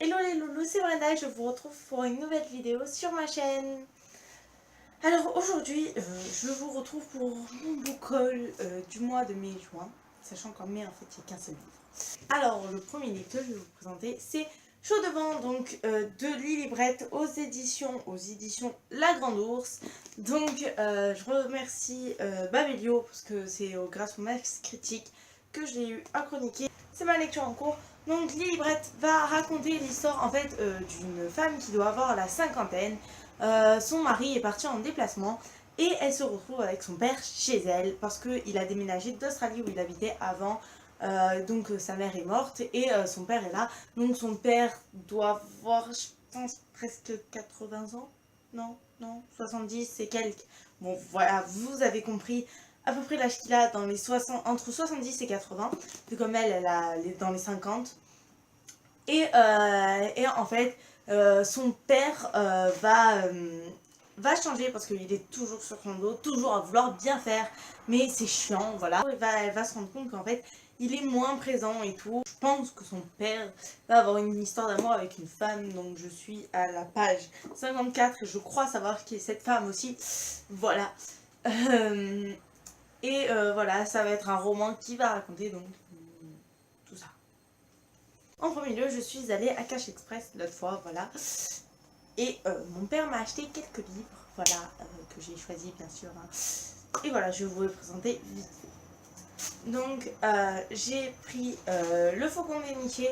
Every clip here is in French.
Hello les loulous, c'est Brenda et je vous retrouve pour une nouvelle vidéo sur ma chaîne. Alors aujourd'hui, je vous retrouve pour mon book haul du mois de mai-juin, sachant qu'en mai en fait il n'y a qu'un seul livre. Alors le premier livre que je vais vous présenter c'est Chaud devant, donc de Lily Brett aux éditions La Grande Ourse. Donc je remercie Babelio parce que c'est grâce au Max Critique que je l'ai eu à chroniquer. C'est ma lecture en cours. Donc Lily Brett va raconter l'histoire en fait d'une femme qui doit avoir la cinquantaine. Son mari est parti en déplacement et elle se retrouve avec son père chez elle parce qu'il a déménagé d'Australie où il habitait avant. Donc sa mère est morte et son père est là. Donc son père doit avoir, je pense, presque 80 ans. Non, 70 et quelques. Bon voilà, vous avez compris à peu près l'âge qu'il a dans les 60, entre 70 et 80. Vu comme elle est dans les 50. Et en fait, son père va changer parce qu'il est toujours sur son dos, toujours à vouloir bien faire, mais c'est chiant, voilà. Elle va se rendre compte qu'en fait, il est moins présent et tout. Je pense que son père va avoir une histoire d'amour avec une femme, donc je suis à la page 54 et je crois savoir qui est cette femme aussi. Voilà. Voilà, ça va être un roman qui va raconter donc tout ça. En premier lieu, je suis allée à Cash Express l'autre fois, voilà. Et mon père m'a acheté quelques livres, voilà, que j'ai choisi bien sûr. Hein. Et voilà, je vais vous les présenter vite. Donc, j'ai pris Le Faucon déniché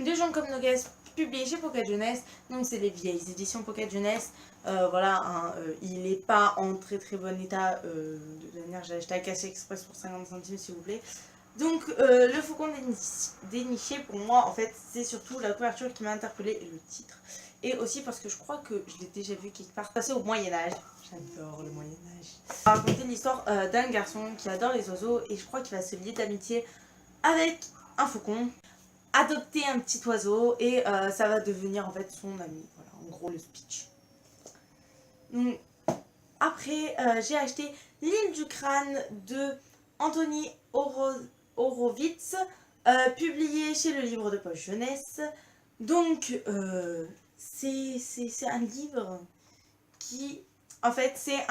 de Jean comme Noguès, publié chez Pocket Jeunesse. Donc, c'est les vieilles éditions Pocket Jeunesse. Voilà, hein, il n'est pas en très très bon état. De manière, j'ai acheté à Cash Express pour 50 centimes, s'il vous plaît. Donc le faucon déniché pour moi en fait c'est surtout la couverture qui m'a interpellée et le titre. Et aussi parce que je crois que je l'ai déjà vu quelque part passer au Moyen-Âge. J'adore le Moyen-Âge. On va raconter l'histoire d'un garçon qui adore les oiseaux et je crois qu'il va se lier d'amitié avec un faucon. Adopter un petit oiseau et ça va devenir en fait son ami. Voilà en gros le speech. Donc après j'ai acheté L'île du crâne de Anthony Horowitz, publié chez le livre de poche jeunesse. Donc, c'est un livre qui, en fait, c'est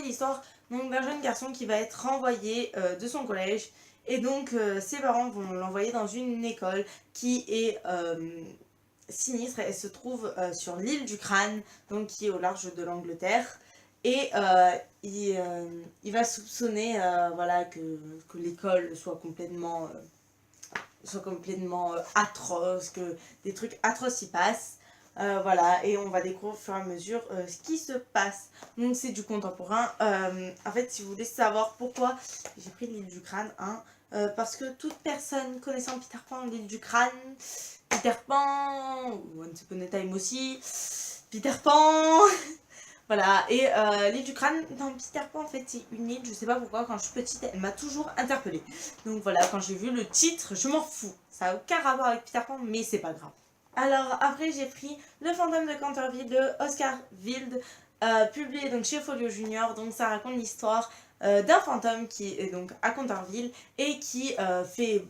l'histoire d'un jeune garçon qui va être renvoyé de son collège. Et donc, ses parents vont l'envoyer dans une école qui est sinistre. Elle se trouve sur l'île du Crâne, donc qui est au large de l'Angleterre. Et il va soupçonner voilà, que l'école soit complètement atroce, que des trucs atroces y passent. Voilà, et on va découvrir au fur et à mesure ce qui se passe. Donc c'est du contemporain. En fait, si vous voulez savoir pourquoi j'ai pris l'île du crâne, hein, parce que toute personne connaissant Peter Pan, l'île du crâne, Peter Pan, Once Upon a Time aussi, Peter Pan, voilà, et l'île du crâne, dans Peter Pan en fait c'est une île, je sais pas pourquoi, quand je suis petite elle m'a toujours interpellée. Donc voilà, quand j'ai vu le titre, je m'en fous. Ça n'a aucun rapport avec Peter Pan, mais c'est pas grave. Alors après j'ai pris Le fantôme de Canterville de Oscar Wilde, publié donc chez Folio Junior. Donc ça raconte l'histoire d'un fantôme qui est donc à Canterville et qui fait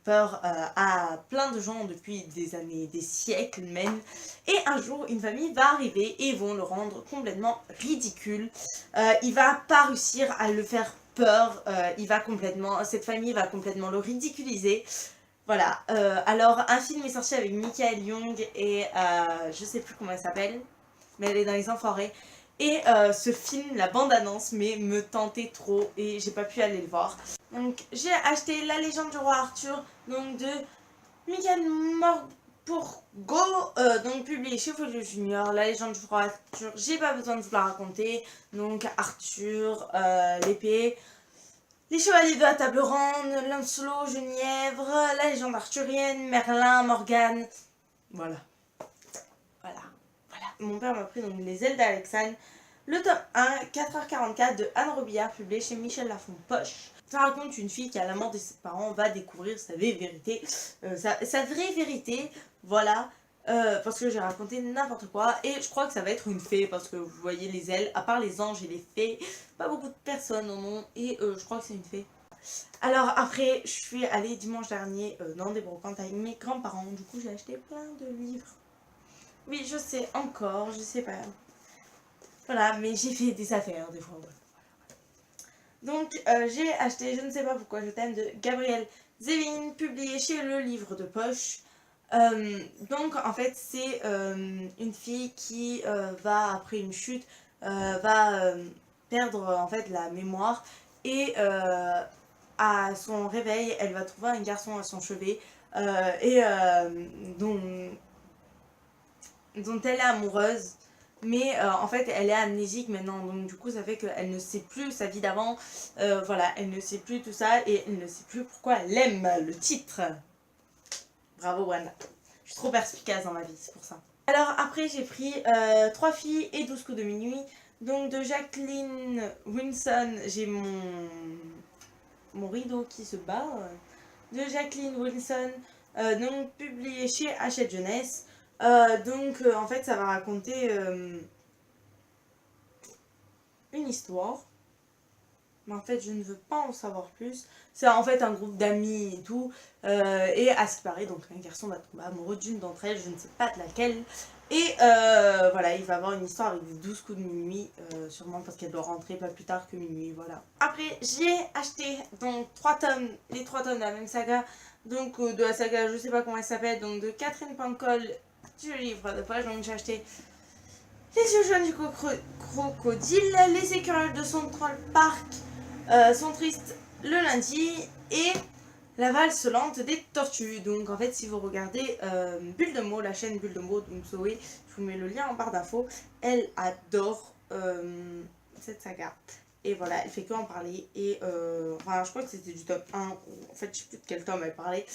peur à plein de gens depuis des années, des siècles même. Et un jour une famille va arriver et vont le rendre complètement ridicule. Il va pas réussir à le faire peur, cette famille va complètement le ridiculiser. Voilà, alors un film est sorti avec Michael Young et je sais plus comment elle s'appelle, mais elle est dans Les Enfoirés. Et ce film, la bande-annonce, mais me tentait trop et j'ai pas pu aller le voir. Donc j'ai acheté La légende du roi Arthur, donc de Michael Morpurgo, donc publié chez Folio Junior. La légende du roi Arthur, j'ai pas besoin de vous la raconter. Donc Arthur, l'épée, les chevaliers de la table ronde, Lancelot, Genièvre, la légende arthurienne, Merlin, Morgane. Voilà. Mon père m'a pris donc Les ailes d'Alexandre, le tome 1, 4h44 de Anne Robillard, publié chez Michel Lafon Poche. Ça raconte une fille qui, à la mort de ses parents, va découvrir sa vraie vérité. Sa vraie vérité, voilà. Parce que j'ai raconté n'importe quoi et je crois que ça va être une fée parce que vous voyez les ailes, à part les anges et les fées, pas beaucoup de personnes en ont et je crois que c'est une fée. Alors après, je suis allée dimanche dernier dans des brocantes avec mes grands-parents. Du coup, j'ai acheté plein de livres. Oui, je sais, encore, je sais pas. Voilà, mais j'ai fait des affaires des fois. Ouais. Donc, j'ai acheté Je ne sais pas pourquoi je t'aime de Gabrielle Zevin, publié chez Le Livre de Poche. Donc, en fait, c'est une fille qui va, après une chute, va perdre en fait la mémoire et à son réveil, elle va trouver un garçon à son chevet et dont, dont elle est amoureuse. Mais en fait, elle est amnésique maintenant, donc du coup, ça fait qu'elle ne sait plus sa vie d'avant. Voilà, elle ne sait plus tout ça et elle ne sait plus pourquoi elle aime le titre. Bravo, Wanda. Je suis trop perspicace dans ma vie, c'est pour ça. Alors après, j'ai pris 3 filles et 12 coups de minuit. Donc de Jacqueline Wilson, j'ai mon rideau qui se bat. De Jacqueline Wilson, donc publié chez Hachette Jeunesse. En fait, ça va raconter une histoire. Mais en fait, je ne veux pas en savoir plus. C'est en fait un groupe d'amis et tout. Et à ce qui paraît, donc un garçon va tomber amoureux d'une d'entre elles, je ne sais pas de laquelle. Et voilà, il va avoir une histoire avec des 12 coups de minuit, sûrement parce qu'elle doit rentrer pas plus tard que minuit, voilà. Après, j'ai acheté donc 3 tomes, les 3 tomes de la même saga. Donc de la saga, je sais pas comment elle s'appelle, donc de Catherine Pancol, du livre de poche. Donc j'ai acheté Les yeux jaunes du crocodile, Les écureuils de Central Park sont tristes le lundi et La valse lente des tortues. Donc en fait, si vous regardez Bulle de mots, la chaîne Bulle de mots, donc Zoé, je vous mets le lien en barre d'infos, elle adore cette saga. Et voilà, elle fait que en parler. Et enfin, je crois que c'était du tome 1. En fait, je sais plus de quel tome elle parlait.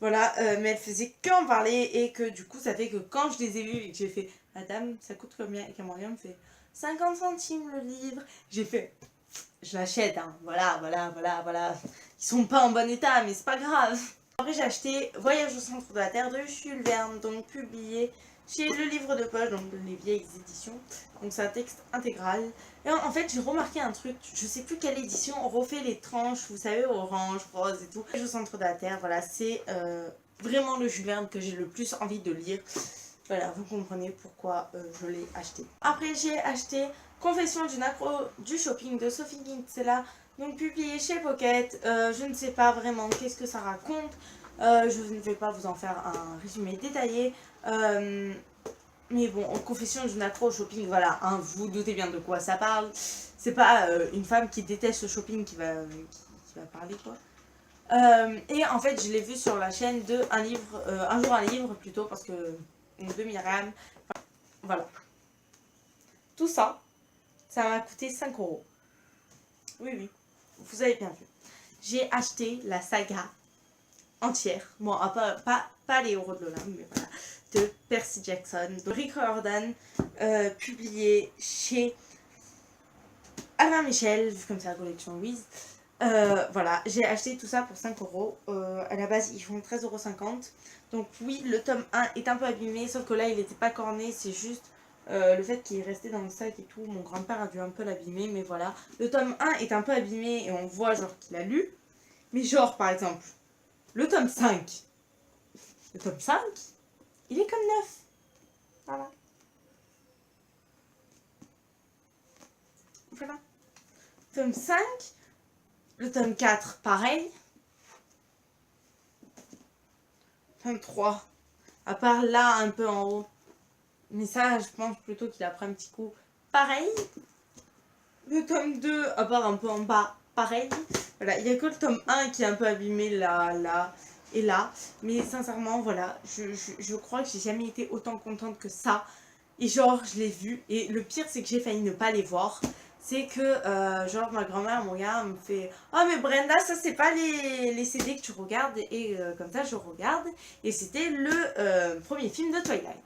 Voilà, mais elle faisait que en parler. Et que du coup, ça fait que quand je les ai vus et que j'ai fait Madame, ça coûte combien? Et qu'Amaria me fait 50 centimes le livre. J'ai fait je l'achète, hein. Voilà. Ils sont pas en bon état, mais c'est pas grave. Après, j'ai acheté Voyage au centre de la Terre de Jules Verne, donc publié chez Le Livre de Poche, donc les vieilles éditions. Donc c'est un texte intégral. Et en fait, j'ai remarqué un truc, je sais plus quelle édition, on refait les tranches, vous savez, orange, rose et tout. Voyage au centre de la Terre, voilà, c'est vraiment le Jules Verne que j'ai le plus envie de lire. Voilà, vous comprenez pourquoi je l'ai acheté. Après, j'ai acheté Confession d'une accro du shopping de Sophie Kinsella, donc publié chez Pocket. Je ne sais pas vraiment qu'est-ce que ça raconte. Je ne vais pas vous en faire un résumé détaillé. Mais bon, Confession d'une accro au shopping, voilà, hein, vous vous doutez bien de quoi ça parle. C'est pas une femme qui déteste le shopping qui va parler, quoi. Et en fait, je l'ai vu sur la chaîne de Un jour un livre plutôt, parce que de Myriam. Enfin, voilà. Tout ça, ça m'a coûté 5 €. Oui, vous avez bien vu. J'ai acheté la saga entière. Bon, pas les euros de Lola, mais voilà. De Percy Jackson, de Rick Riordan, publié chez Albin Michel, vu comme c'est la collection Louise. Voilà, j'ai acheté tout ça pour 5 €. À la base, ils font 13,50 €. Donc oui, le tome 1 est un peu abîmé, sauf que là, il n'était pas corné, c'est juste le fait qu'il est resté dans le sac et tout. Mon grand-père a dû un peu l'abîmer, mais voilà. Le tome 1 est un peu abîmé et on voit genre qu'il a lu. Mais genre, par exemple, le tome 5. Le tome 5, il est comme neuf. Voilà. Voilà. Tome 5. Le tome 4, pareil. Tome 3, à part là, un peu en haut. Mais ça, je pense plutôt qu'il a pris un petit coup. Pareil. Le tome 2, à part un peu en bas, pareil. Voilà, il n'y a que le tome 1 qui est un peu abîmé là et là. Mais sincèrement, voilà, je crois que j'ai jamais été autant contente que ça. Et genre, je l'ai vu. Et le pire, c'est que j'ai failli ne pas les voir. C'est que, genre, ma grand-mère, mon gars, me fait « Oh, mais Brenda, ça, c'est pas les CD que tu regardes. » Et comme ça, je regarde. Et c'était le premier film de Twilight.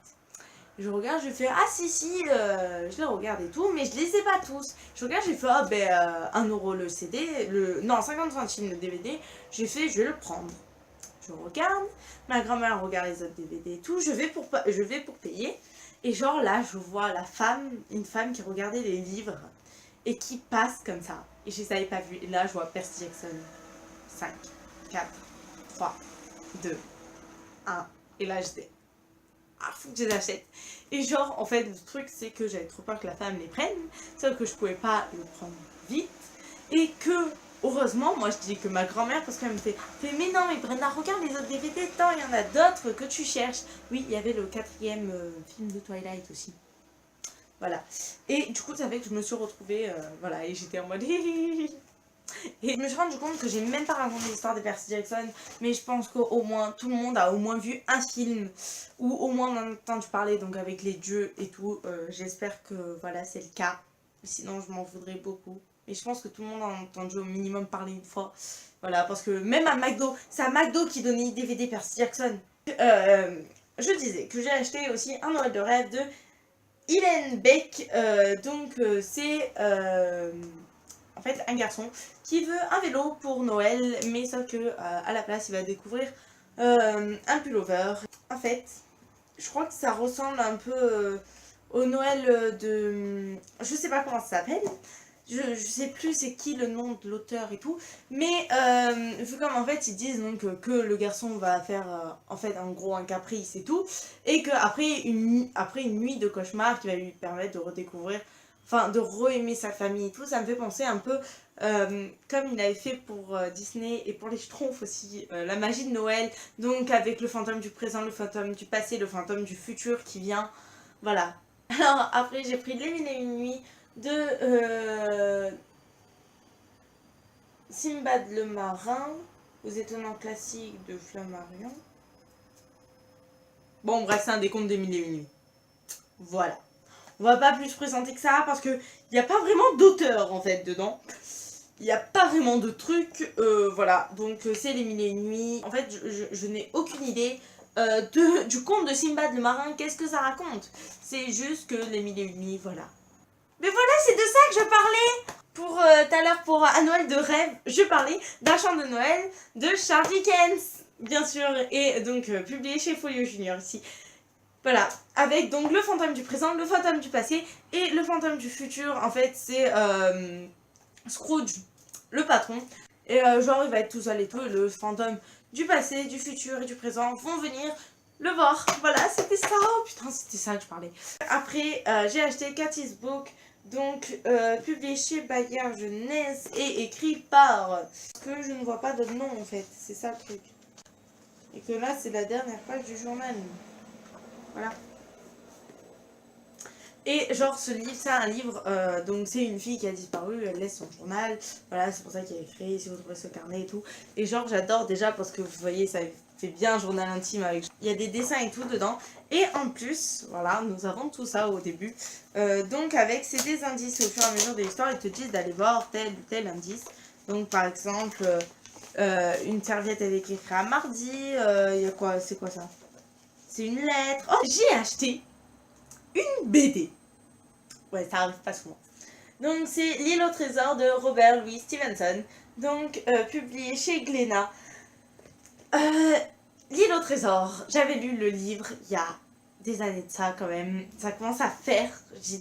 Je regarde, je fais « Ah, si, je les regarde et tout, mais je les ai pas tous. » Je regarde, j'ai fait « Ah, ben, 1 € le CD, non, 50 centimes le DVD. » J'ai fait « Je vais le prendre. » Je regarde, ma grand-mère regarde les autres DVD et tout. Je vais pour payer. Et genre là, je vois une femme qui regardait les livres et qui passe comme ça. Et je les avais pas vus. Et là, je vois Percy Jackson. 5, 4, 3, 2, 1. Et là j'étais, ah, faut que je les achète. Et genre, en fait, le truc, c'est que j'avais trop peur que la femme les prenne, sauf que je pouvais pas le prendre vite. Et que, heureusement, moi je dis que ma grand-mère, parce qu'elle me fait mais non, mais Brenda, regarde les autres DVD, tant il y en a d'autres que tu cherches. Oui, il y avait le 4e film de Twilight aussi. Voilà. Et du coup, ça fait que je me suis retrouvée, voilà, et j'étais en mode Et je me suis rendu compte que j'ai même pas raconté l'histoire de Percy Jackson, mais je pense qu'au moins tout le monde a au moins vu un film ou au moins en a entendu parler, donc avec les dieux et tout. J'espère que voilà, c'est le cas. Sinon, je m'en voudrais beaucoup. Et je pense que tout le monde en a entendu au minimum parler une fois. Voilà, parce que même à McDo, c'est à McDo qui donnait les DVD Percy Jackson. Je disais que j'ai acheté aussi un Noël de rêve de Ilan Beck. C'est en fait un garçon qui veut un vélo pour Noël, mais sauf que à la place il va découvrir un pullover. En fait, je crois que ça ressemble un peu au Noël de... Je sais pas comment ça s'appelle. Je sais plus c'est qui le nom de l'auteur et tout, mais vu comme en fait ils disent donc que le garçon va faire en fait en gros un caprice et tout, et qu'après après une nuit de cauchemar qui va lui permettre de redécouvrir, enfin de re-aimer sa famille et tout, ça me fait penser un peu comme il avait fait pour Disney et pour les Schtroumpfs aussi, la magie de Noël, donc avec le fantôme du présent, le fantôme du passé, le fantôme du futur qui vient, voilà. Alors après j'ai pris Les Mille et Une Nuits de Simbad le marin, aux étonnants classiques de Flammarion. Bon bref, c'est un des contes des Mille et Une Nuits. Voilà. On va pas plus présenter que ça parce que il n'y a pas vraiment d'auteur en fait dedans. Il n'y a pas vraiment de trucs, voilà. Donc c'est Les Mille et Une Nuits. En fait, je n'ai aucune idée du conte de Simbad le marin. Qu'est-ce que ça raconte? C'est juste que Les Mille et Une Nuits, voilà. Mais voilà, c'est de ça que je parlais pour tout à l'heure pour un Noël de rêve. Je parlais d'un chant de Noël de Charles Dickens, bien sûr, et donc publié chez Folio Junior ici. Voilà, avec donc le fantôme du présent, le fantôme du passé et le fantôme du futur. En fait, c'est Scrooge, le patron. Et genre, il va être tout seul et tout, et le fantôme du passé, du futur et du présent vont venir le voir. Voilà, c'était ça. Oh putain, c'était ça que je parlais. Après, j'ai acheté Cathy's Book, donc publié chez Bayard Jeunesse et écrit par... que je ne vois pas de nom en fait, c'est ça le truc. Et que là, c'est la dernière page du journal. Voilà. Et genre ce livre, c'est un livre, donc c'est une fille qui a disparu, elle laisse son journal, voilà, c'est pour ça qu'il a écrit, si vous trouvez ce carnet et tout. Et genre j'adore déjà parce que vous voyez, ça fait bien un journal intime avec... Il y a des dessins et tout dedans. Et en plus, voilà, nous avons tout ça au début. Donc avec ces des indices au fur et à mesure de l'histoire, ils te disent d'aller voir tel ou tel indice. Donc par exemple, une serviette avec écrit à mardi, il y a quoi, c'est quoi ça? C'est une lettre. Oh, j'ai acheté une BD. Ouais, ça arrive pas souvent. Donc c'est L'île au trésor de Robert Louis Stevenson, donc publié chez Glénat. L'île au trésor, j'avais lu le livre il y a des années de ça quand même. Ça commence à faire, je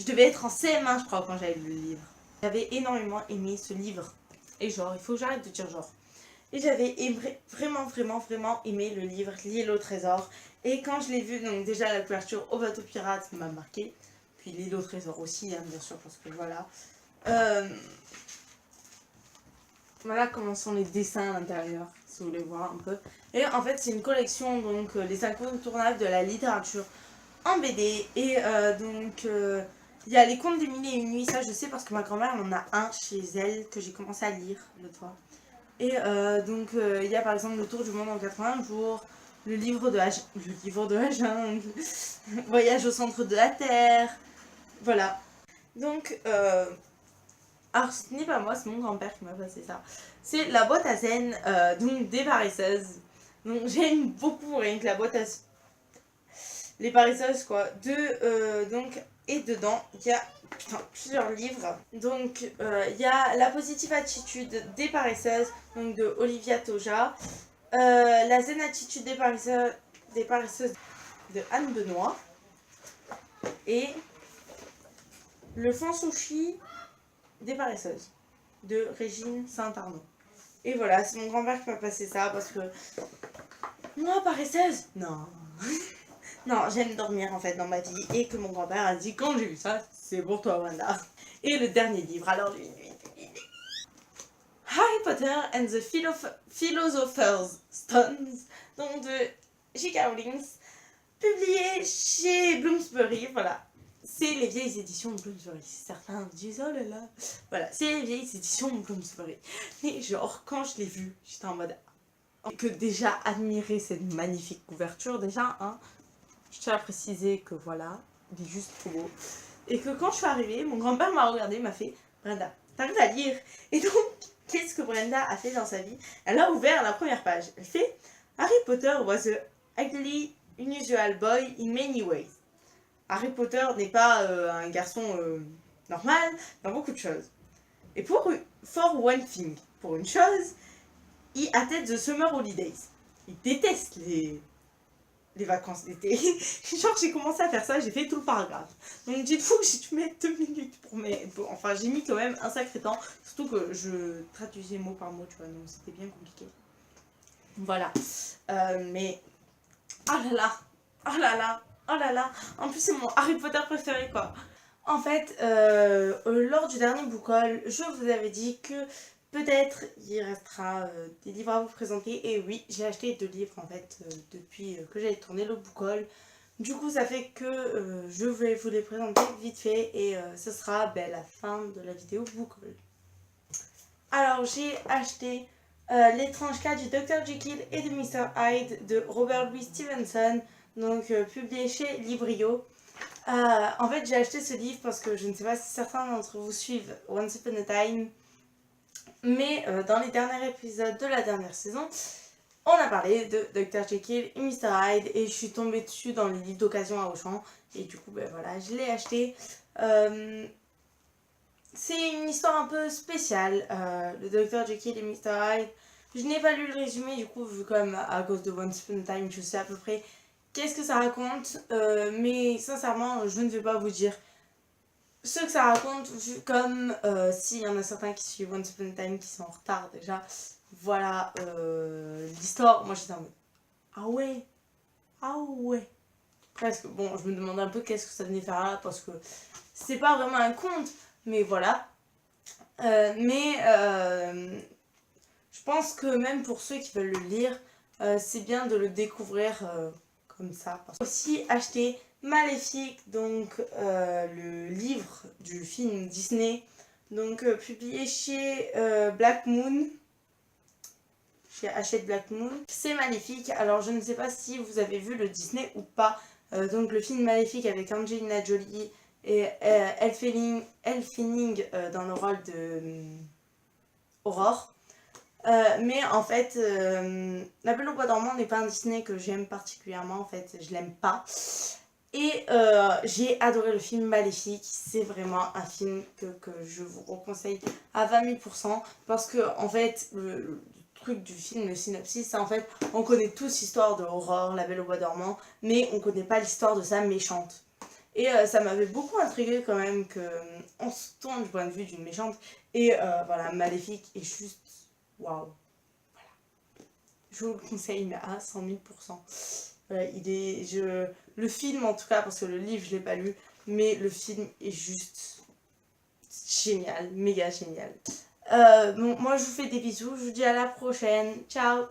devais être en CM1 je crois quand j'avais lu le livre. J'avais énormément aimé ce livre. Et genre, il faut que j'arrête de dire genre. Et j'avais vraiment aimé le livre L'île au trésor. Et quand je l'ai vu, donc déjà la couverture au bateau pirate m'a marqué. Puis L'île au trésor aussi, hein, bien sûr, parce que voilà. Voilà comment sont les dessins à l'intérieur, si vous voulez voir un peu. Et en fait, c'est une collection, donc les incontournables de la littérature en BD. Et il y a les contes des Mille et Une Nuits, ça je sais parce que ma grand-mère en a un chez elle que j'ai commencé à lire l'autre fois. Et il y a par exemple Le Tour du monde en 80 jours, le livre de la jungle, Voyage au centre de la Terre, voilà. Donc, alors ce n'est pas moi, c'est mon grand-père qui m'a passé ça. C'est La boîte à zen, donc des paresseuses. Donc j'aime beaucoup rien que la boîte à... Les paresseuses quoi. Et dedans, il y a plusieurs livres. Donc, il y a La positive attitude des paresseuses, donc de Olivia Toja. La zen attitude des paresseuses de Anne Benoît. Et Le fansushi des paresseuses de Régine Saint-Arnaud. Et voilà, c'est mon grand-père qui m'a passé ça parce que moi, paresseuse, non. Non, j'aime dormir en fait dans ma vie et que mon grand-père a dit quand j'ai vu ça, c'est pour toi Wanda. Et le dernier livre, alors lui, Harry Potter and the Philosopher's Stones, donc de J.K. Rowling, publié chez Bloomsbury, voilà. C'est les vieilles éditions de Bloomsbury. Certains disent oh là là. Voilà, c'est les vieilles éditions de Bloomsbury. Mais genre, quand je l'ai vu, j'étais en mode que déjà admirer cette magnifique couverture, déjà, hein, je tiens à préciser que voilà, il est juste trop beau. Et que quand je suis arrivée, mon grand-père m'a regardé, m'a fait Brenda, t'arrives à lire. Et donc, qu'est-ce que Brenda a fait dans sa vie? Elle a ouvert la première page. Elle fait Harry Potter was a ugly, unusual boy in many ways. Harry Potter n'est pas un garçon normal dans beaucoup de choses. Et for one thing, pour une chose, il attend the summer holidays. Il déteste les vacances d'été. Genre j'ai commencé à faire ça, j'ai fait tout le paragraphe. Donc dites-vous que j'ai dû mettre 2 minutes pour mes... Enfin j'ai mis quand même un sacré temps. Surtout que je traduisais mot par mot, tu vois, donc c'était bien compliqué. Voilà. Mais... Oh là là. Oh là là. Oh là là. En plus c'est mon Harry Potter préféré quoi. En fait, lors du dernier book haul, je vous avais dit que peut-être il restera des livres à vous présenter. Et oui, j'ai acheté 2 livres en fait depuis que j'avais tourné le book haul. Du coup, ça fait que je vais vous les présenter vite fait et ce sera la fin de la vidéo book haul. Alors, j'ai acheté L'étrange cas du Dr Jekyll et de Mr Hyde de Robert Louis Stevenson, donc publié chez Librio. En fait, j'ai acheté ce livre parce que je ne sais pas si certains d'entre vous suivent Once Upon a Time, mais dans les derniers épisodes de la dernière saison, on a parlé de Dr Jekyll et Mr Hyde et je suis tombée dessus dans les livres d'occasion à Auchan et du coup, voilà, je l'ai acheté. C'est une histoire un peu spéciale, le Dr Jekyll et Mr Hyde. Je n'ai pas lu le résumé, du coup, vu comme à cause de Once Upon a Time, je sais à peu près qu'est-ce que ça raconte, mais sincèrement, je ne vais pas vous dire ce que ça raconte, vu comme s'il y en a certains qui suivent Once Upon a Time qui sont en retard déjà. Voilà l'histoire. Moi j'étais en mode ah ouais, ah ouais. Presque, bon, je me demandais un peu qu'est-ce que ça venait faire là parce que c'est pas vraiment un conte, mais voilà. Je pense que même pour ceux qui veulent le lire, c'est bien de le découvrir comme ça. J'ai aussi acheté Maléfique, donc le livre du film Disney, donc publié chez Black Moon. Chez Hachette Black Moon. C'est Maléfique. Alors je ne sais pas si vous avez vu le Disney ou pas. Donc le film Maléfique avec Angelina Jolie et Elle Fanning dans le rôle de Aurore. Mais en fait, La Belle au Bois dormant n'est pas un Disney que j'aime particulièrement, en fait, je l'aime pas. Et j'ai adoré le film Maléfique, c'est vraiment un film que je vous reconseille à 20 000% parce que en fait, le truc du film, le synopsis, c'est en fait, on connaît tous l'histoire de Aurore, La Belle au Bois dormant, mais on connaît pas l'histoire de sa méchante. Et ça m'avait beaucoup intrigué quand même qu'on se tourne du point de vue d'une méchante. Et voilà, Maléfique est juste waouh. Voilà. Je vous le conseille, mais à 100 000%. Voilà, le film en tout cas, parce que le livre je l'ai pas lu, mais le film est juste génial, méga génial. Bon, moi je vous fais des bisous, je vous dis à la prochaine. Ciao.